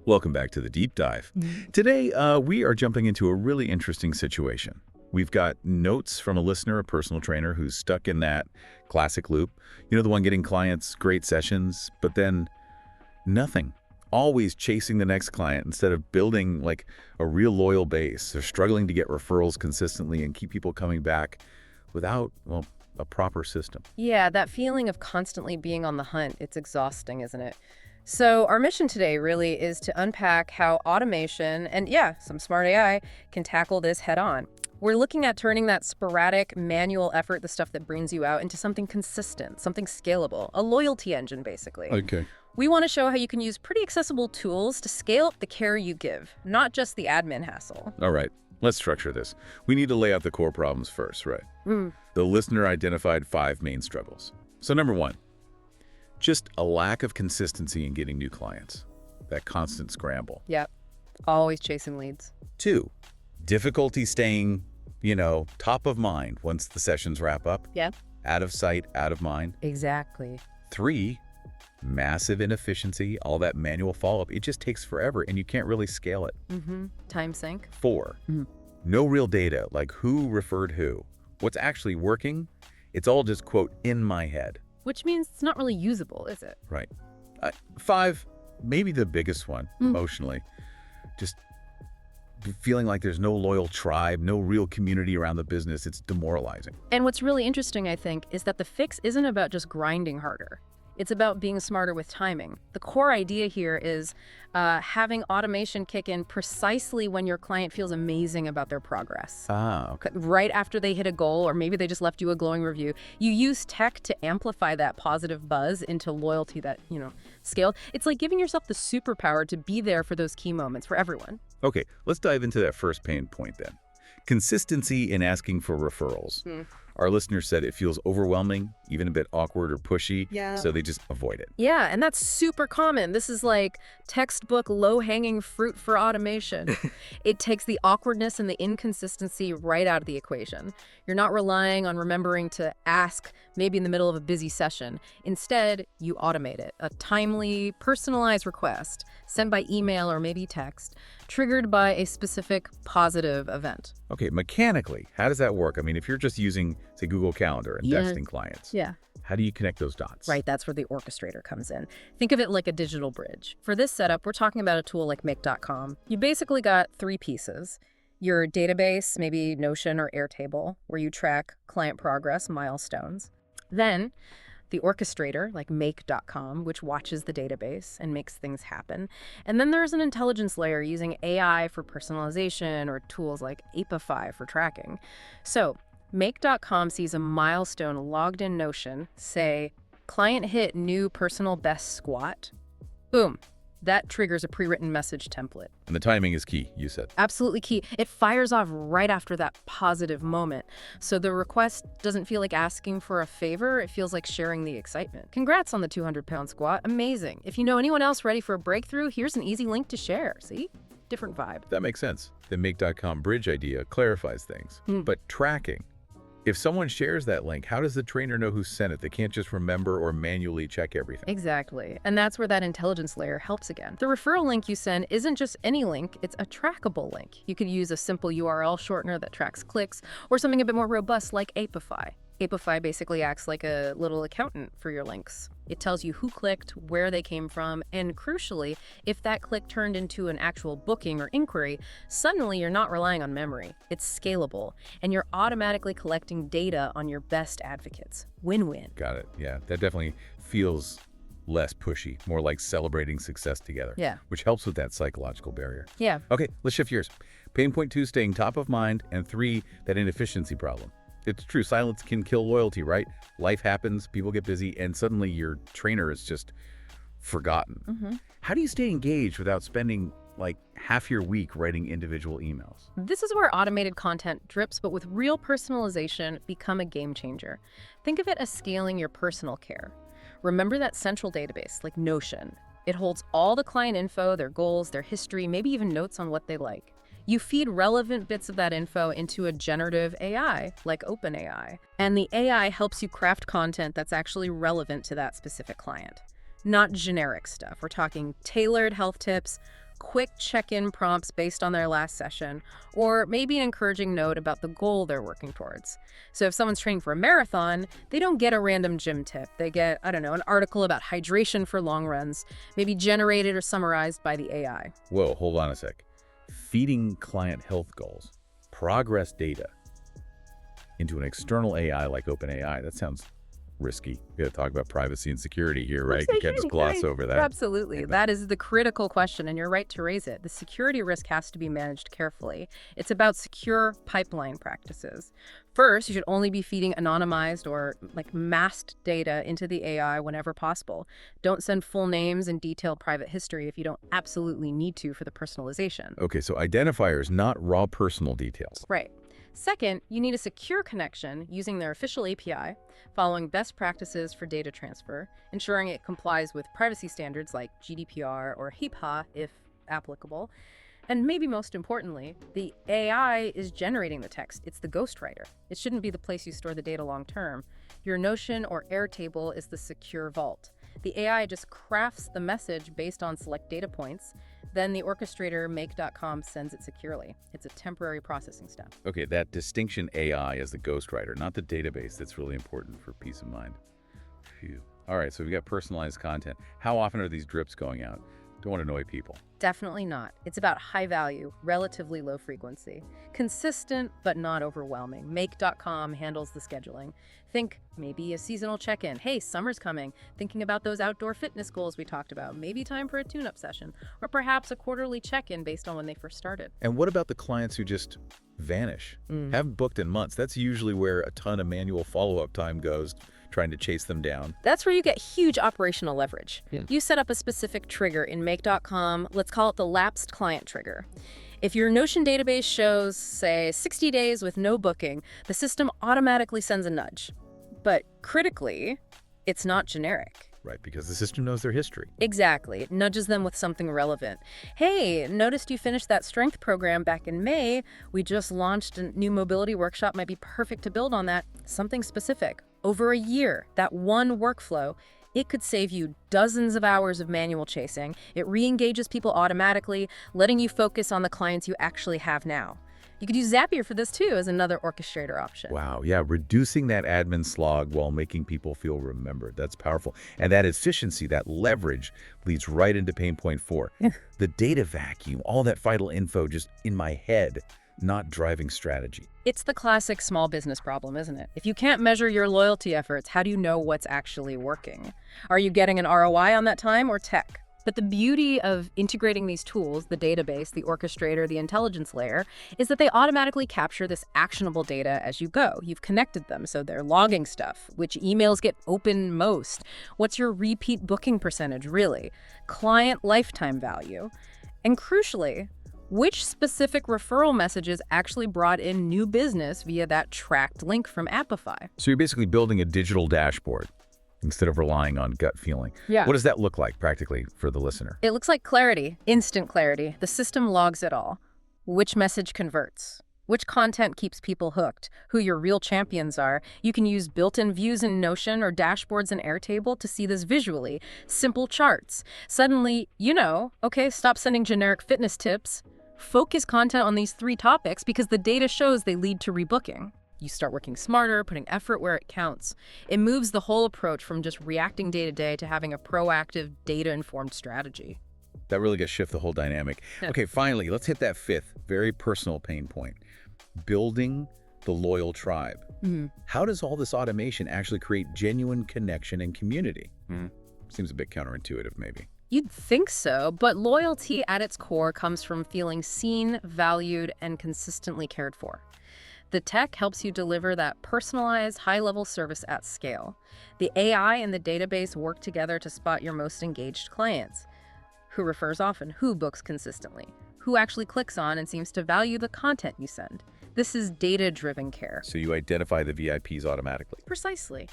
Welcome back to the deep dive. Today, we are jumping into a really interesting situation. We've got notes from a listener, a personal trainer who's stuck in that classic loop. You know, the one getting clients, great sessions, but then nothing. Always chasing the next client instead of building like a real loyal base. They're struggling to get referrals consistently and keep people coming back without, well, a proper system. Yeah, that feeling of constantly being on the hunt, it's exhausting, isn't it? So our mission today really is to unpack how automation and, yeah, some smart AI can tackle this head on. We're looking at turning that sporadic manual effort, the stuff that burns you out, into something consistent, something scalable, a loyalty engine, basically. Okay. We want to show how you can use pretty accessible tools to scale up the care you give, not just the admin hassle. All right, let's structure this. We need to lay out the core problems first, right? The listener identified 5 main struggles. So number 1, just a lack of consistency in getting new clients. That constant scramble. Yep, always chasing leads. 2, difficulty staying, top of mind once the sessions wrap up. Yeah. Out of sight, out of mind. Exactly. 3, massive inefficiency, all that manual follow-up. It just takes forever and you can't really scale it. Time sink. 4, no real data, like who referred who. What's actually working, it's all just, quote, in my head. Which means it's not really usable, is it? Right. 5, maybe the biggest one, emotionally. Just feeling like there's no loyal tribe, no real community around the business. It's demoralizing. And what's really interesting, I think, is that the fix isn't about just grinding harder. It's about being smarter with timing. The core idea here is having automation kick in precisely when your client feels amazing about their progress. Okay. Right after they hit a goal, or maybe they just left you a glowing review. You use tech to amplify that positive buzz into loyalty that, scaled. It's like giving yourself the superpower to be there for those key moments for everyone. Okay, let's dive into that first pain point then. Consistency in asking for referrals. Our listener said it feels overwhelming, even a bit awkward or pushy, so they just avoid it. Yeah, and that's super common. This is like textbook low-hanging fruit for automation. It takes the awkwardness and the inconsistency right out of the equation. You're not relying on remembering to ask maybe in the middle of a busy session. Instead, you automate it. A timely, personalized request sent by email or maybe text, triggered by a specific positive event. Okay, mechanically, how does that work? I mean, if you're just using, say, Google Calendar and texting clients, how do you connect those dots? Right, that's where the orchestrator comes in. Think of it like a digital bridge. For this setup, we're talking about a tool like make.com. You basically got 3 pieces. Your database, maybe Notion or Airtable, where you track client progress, milestones. Then the orchestrator, like make.com, which watches the database and makes things happen. And then there's an intelligence layer using AI for personalization or tools like Apify for tracking. So make.com sees a milestone logged in Notion, say, client hit new personal best squat. Boom. That triggers a pre-written message template. And the timing is key, you said. Absolutely key. It fires off right after that positive moment. So the request doesn't feel like asking for a favor. It feels like sharing the excitement. Congrats on the 200-pound squat. Amazing. If you know anyone else ready for a breakthrough, here's an easy link to share. See? Different vibe. That makes sense. The make.com bridge idea clarifies things. But tracking. If someone shares that link, how does the trainer know who sent it? They can't just remember or manually check everything. Exactly. And that's where that intelligence layer helps again. The referral link you send isn't just any link, it's a trackable link. You could use a simple URL shortener that tracks clicks, or something a bit more robust like Apify. Apify basically acts like a little accountant for your links. It tells you who clicked, where they came from, and crucially, if that click turned into an actual booking or inquiry, suddenly you're not relying on memory. It's scalable, and you're automatically collecting data on your best advocates. Win-win. Got it. Yeah, that definitely feels less pushy, more like celebrating success together. Yeah. Which helps with that psychological barrier. Yeah. Okay, let's shift gears. Pain point 2, staying top of mind, and 3, that inefficiency problem. It's true, silence can kill loyalty, right? Life happens, people get busy, and suddenly your trainer is just forgotten. How do you stay engaged without spending like half your week writing individual emails? This is where automated content drips, but with real personalization, become a game changer. Think of it as scaling your personal care. Remember that central database, like Notion. It holds all the client info, their goals, their history, maybe even notes on what they like. You feed relevant bits of that info into a generative AI, like OpenAI, and the AI helps you craft content that's actually relevant to that specific client. Not generic stuff. We're talking tailored health tips, quick check-in prompts based on their last session, or maybe an encouraging note about the goal they're working towards. So if someone's training for a marathon, they don't get a random gym tip. They get, I don't know, an article about hydration for long runs, maybe generated or summarized by the AI. Whoa, hold on a sec. Feeding client health goals, progress data into an external AI like OpenAI, that sounds risky. We got to talk about privacy and security here, right? You can't just gloss over that. Absolutely. That is the critical question, and you're right to raise it. The security risk has to be managed carefully. It's about secure pipeline practices. First, you should only be feeding anonymized or masked data into the AI whenever possible. Don't send full names and detailed private history if you don't absolutely need to for the personalization. Okay, so identifiers, not raw personal details. Right. Second, you need a secure connection using their official API, following best practices for data transfer, ensuring it complies with privacy standards like GDPR or HIPAA if applicable. And maybe most importantly, the AI is generating the text. It's the ghostwriter. It shouldn't be the place you store the data long term. Your Notion or Airtable is the secure vault. The AI just crafts the message based on select data points. Then the orchestrator make.com sends it securely. It's a temporary processing step. Okay, that distinction AI as the ghostwriter, not the database, that's really important for peace of mind. Phew. All right, so we got personalized content. How often are these drips going out? Don't want to annoy people. Definitely not. It's about high value, relatively low frequency. Consistent, but not overwhelming. Make.com handles the scheduling. Think maybe a seasonal check-in. Hey, summer's coming. Thinking about those outdoor fitness goals we talked about. Maybe time for a tune-up session. Or perhaps a quarterly check-in based on when they first started. And what about the clients who just vanish? Haven't booked in months. That's usually where a ton of manual follow-up time goes, trying to chase them down. That's where you get huge operational leverage. You set up a specific trigger in Make.com. Let's call it the lapsed client trigger. If your Notion database shows, say, 60 days with no booking, the system automatically sends a nudge. But critically, it's not generic. Right, because the system knows their history. Exactly. It nudges them with something relevant. Hey, noticed you finished that strength program back in May. We just launched a new mobility workshop. Might be perfect to build on that. Something specific. Over a year, that one workflow, it could save you dozens of hours of manual chasing. It re-engages people automatically, letting you focus on the clients you actually have now. You could use Zapier for this too as another orchestrator option. Wow, yeah, reducing that admin slog while making people feel remembered. That's powerful. And that efficiency, that leverage leads right into pain point 4. The data vacuum, all that vital info just in my head, not driving strategy. It's the classic small business problem, isn't it? If you can't measure your loyalty efforts, how do you know what's actually working? Are you getting an ROI on that time or tech? But the beauty of integrating these tools, the database, the orchestrator, the intelligence layer, is that they automatically capture this actionable data as you go. You've connected them, so they're logging stuff. Which emails get open most? What's your repeat booking percentage, really? Client lifetime value. And crucially, which specific referral messages actually brought in new business via that tracked link from Appify? So you're basically building a digital dashboard instead of relying on gut feeling. Yeah. What does that look like practically for the listener? It looks like clarity, instant clarity. The system logs it all. Which message converts? Which content keeps people hooked? Who your real champions are? You can use built-in views in Notion or dashboards in Airtable to see this visually. Simple charts. Suddenly, okay, stop sending generic fitness tips. Focus content on these 3 topics because the data shows they lead to rebooking. You start working smarter, putting effort where it counts. It moves the whole approach from just reacting day to day to having a proactive, data-informed strategy. That really gets shift the whole dynamic. Okay, finally, let's hit that 5th, very personal pain point. Building the loyal tribe. How does all this automation actually create genuine connection and community? Seems a bit counterintuitive, maybe. You'd think so, but loyalty at its core comes from feeling seen, valued, and consistently cared for. The tech helps you deliver that personalized, high-level service at scale. The AI and the database work together to spot your most engaged clients. Who refers often? Who books consistently? Who actually clicks on and seems to value the content you send? This is data-driven care. So you identify the VIPs automatically. Precisely.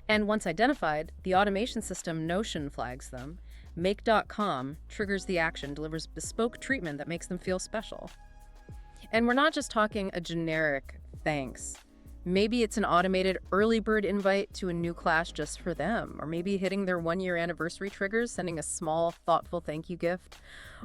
And once identified, the automation system Notion flags them. Make.com triggers the action, delivers bespoke treatment that makes them feel special. And we're not just talking a generic thanks. Maybe it's an automated early bird invite to a new class just for them, or maybe hitting their 1-year anniversary triggers, sending a small, thoughtful thank you gift,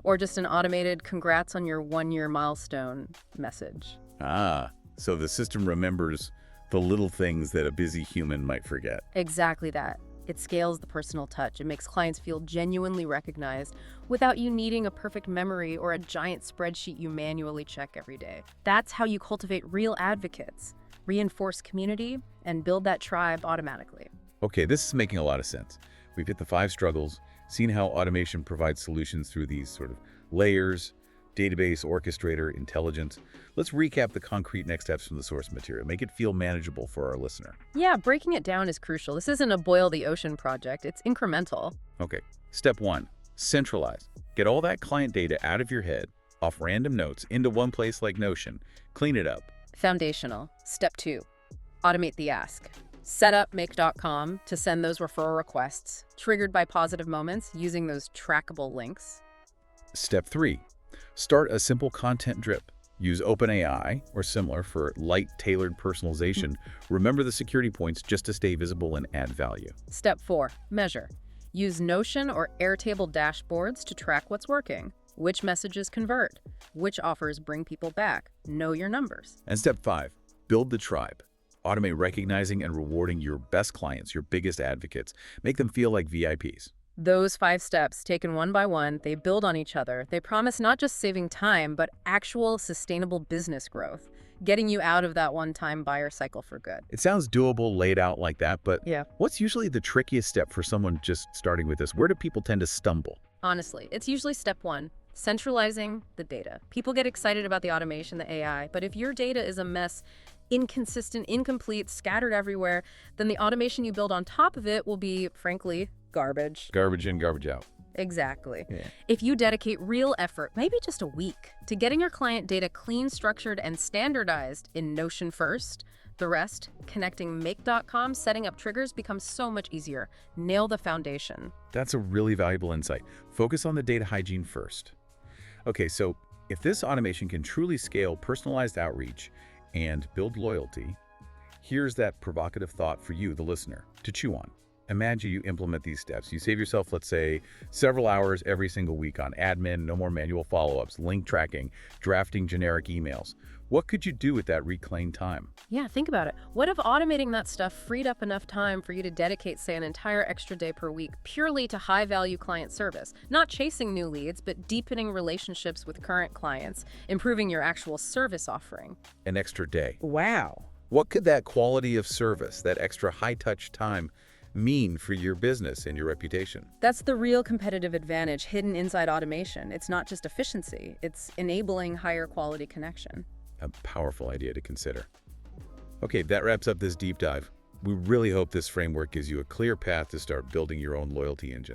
or just an automated congrats on your 1-year milestone message. Ah, so the system remembers the little things that a busy human might forget. Exactly that. It scales the personal touch. It makes clients feel genuinely recognized without you needing a perfect memory or a giant spreadsheet you manually check every day. That's how you cultivate real advocates, reinforce community, and build that tribe automatically. Okay, this is making a lot of sense. We've hit the 5 struggles, seen how automation provides solutions through these sort of layers, database, orchestrator, intelligence. Let's recap the concrete next steps from the source material. Make it feel manageable for our listener. Yeah, breaking it down is crucial. This isn't a boil the ocean project. It's incremental. Okay, step 1, centralize. Get all that client data out of your head, off random notes, into one place like Notion. Clean it up. Foundational. Step 2, automate the ask. Set up make.com to send those referral requests, triggered by positive moments using those trackable links. Step 3, start a simple content drip. Use OpenAI or similar for light, tailored personalization. Remember the security points just to stay visible and add value. Step 4, measure. Use Notion or Airtable dashboards to track what's working, which messages convert, which offers bring people back. Know your numbers. And step 5, build the tribe. Automate recognizing and rewarding your best clients, your biggest advocates. Make them feel like VIPs. Those 5 steps, taken one by one, they build on each other. They promise not just saving time, but actual sustainable business growth, getting you out of that one-time buyer cycle for good. It sounds doable laid out like that, but Yeah. what's usually the trickiest step for someone just starting with this? Where do people tend to stumble? Honestly, it's usually step 1, centralizing the data. People get excited about the automation, the AI, but if your data is a mess, inconsistent, incomplete, scattered everywhere, then the automation you build on top of it will be, frankly, garbage. Garbage in, garbage out. Exactly. Yeah. If you dedicate real effort, maybe just a week, to getting your client data clean, structured, and standardized in Notion first, the rest, connecting make.com, setting up triggers, becomes so much easier. Nail the foundation. That's a really valuable insight. Focus on the data hygiene first. Okay, so if this automation can truly scale personalized outreach and build loyalty, here's that provocative thought for you, the listener, to chew on. Imagine you implement these steps. You save yourself, let's say, several hours every single week on admin, no more manual follow-ups, link tracking, drafting generic emails. What could you do with that reclaimed time? Yeah, think about it. What if automating that stuff freed up enough time for you to dedicate, say, an entire extra day per week purely to high-value client service? Not chasing new leads, but deepening relationships with current clients, improving your actual service offering. An extra day. Wow. What could that quality of service, that extra high-touch time, mean for your business and your reputation? That's the real competitive advantage hidden inside automation. It's not just efficiency, it's enabling higher quality connection. A powerful idea to consider. Okay, that wraps up this deep dive. We really hope this framework gives you a clear path to start building your own loyalty engine.